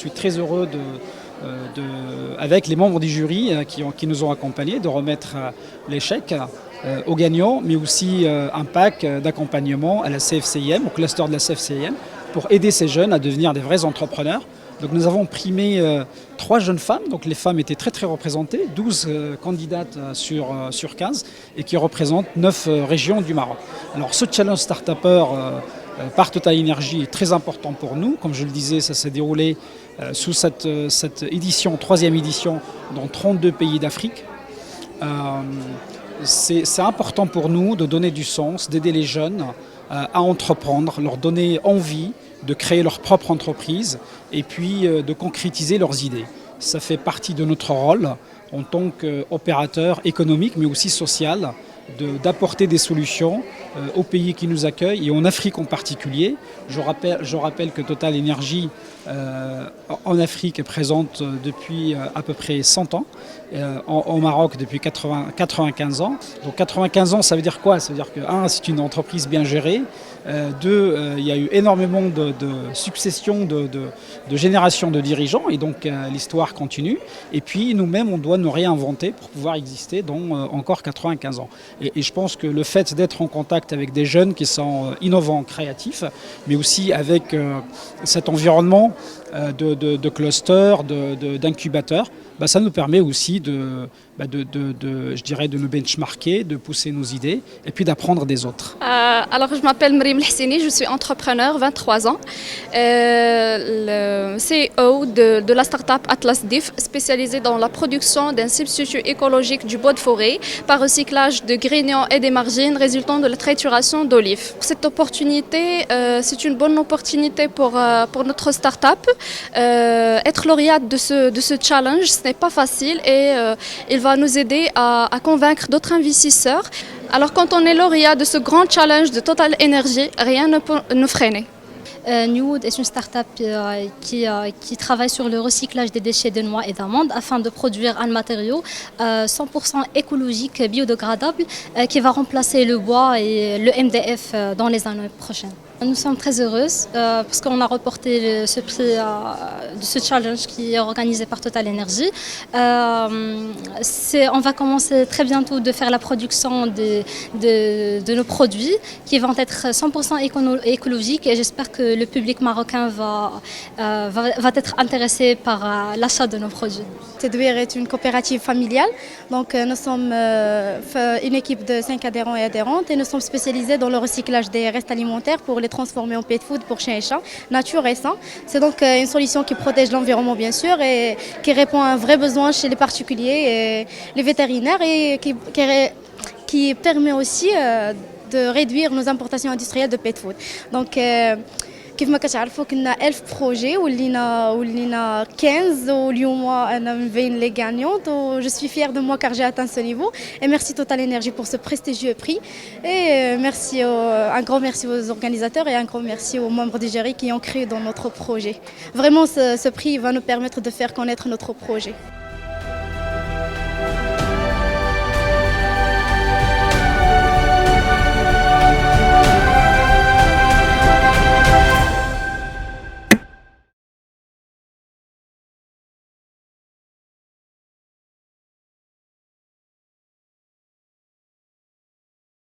suis très heureux avec les membres du jury qui nous ont accompagnés, de remettre les chèques aux gagnants, mais aussi un pack d'accompagnement à la CFCIM, au cluster de la CFCIM, pour aider ces jeunes à devenir des vrais entrepreneurs. Donc nous avons primé 3 jeunes femmes, donc les femmes étaient très représentées, 12 candidates sur 15 et qui représentent 9 régions du Maroc. Alors ce challenge start-upper par Total Energy est très important pour nous. Comme je le disais, ça s'est déroulé sous cette édition, 3e édition, dans 32 pays d'Afrique. C'est important pour nous de donner du sens, d'aider les jeunes à entreprendre, leur donner envie de créer leur propre entreprise et puis de concrétiser leurs idées. Ça fait partie de notre rôle en tant qu'opérateur économique mais aussi social d'apporter des solutions aux pays qui nous accueillent et en Afrique en particulier. Je rappelle que Total Energy en Afrique est présente depuis à peu près 100 ans, au Maroc depuis 95 ans. Donc 95 ans, ça veut dire quoi? Ça veut dire que, c'est une entreprise bien gérée. 2, il y a eu énormément de successions de générations de dirigeants et donc l'histoire continue. Et puis nous-mêmes, on doit nous réinventer pour pouvoir exister dans encore 95 ans. Et je pense que le fait d'être en contact avec des jeunes qui sont innovants, créatifs, mais aussi avec cet environnement de cluster, d'incubateurs, ça nous permet aussi je dirais, de nous benchmarker, de pousser nos idées et puis d'apprendre des autres. Alors, je m'appelle Mriem Lhessini, je suis entrepreneur, 23 ans, le CEO de la start-up Atlas DIF, spécialisée dans la production d'un substitut écologique du bois de forêt par recyclage de graignons et des margines résultant de la trituration d'olives. Cette opportunité, c'est une bonne opportunité pour notre start-up. Être lauréate de ce challenge, ce n'est pas facile et il va nous aider à convaincre d'autres investisseurs. Alors quand on est lauréat de ce grand challenge de Total Energy, rien ne peut nous freiner. Newwood est une start-up qui travaille sur le recyclage des déchets de noix et d'amandes afin de produire un matériau 100% écologique, biodégradable, qui va remplacer le bois et le MDF dans les années prochaines. Nous sommes très heureuses parce qu'on a remporté ce prix de ce challenge qui est organisé par Total Energy. On va commencer très bientôt de faire la production de nos produits qui vont être 100% écologiques et j'espère que le public marocain va être intéressé par l'achat de nos produits. Tedouir est une coopérative familiale, donc nous sommes une équipe de 5 adhérents et adhérentes et nous sommes spécialisés dans le recyclage des restes alimentaires pour les transformer en pet food pour chiens et chats, nature et sain. C'est donc une solution qui protège l'environnement bien sûr et qui répond à un vrai besoin chez les particuliers et les vétérinaires et qui permet aussi de réduire nos importations industrielles de pet food. Donc, كيف ما كتعرفوا كنا 1000 بروجي ولينا 15 واليوم انا من بين لي غانيونت و je suis fière de moi car j'ai atteint ce niveau et merci Total Energy pour ce prestigieux prix et un grand merci aux organisateurs et un grand merci aux membres du jury qui ont cru dans notre projet. Vraiment ce prix va nous permettre de faire connaître notre projet.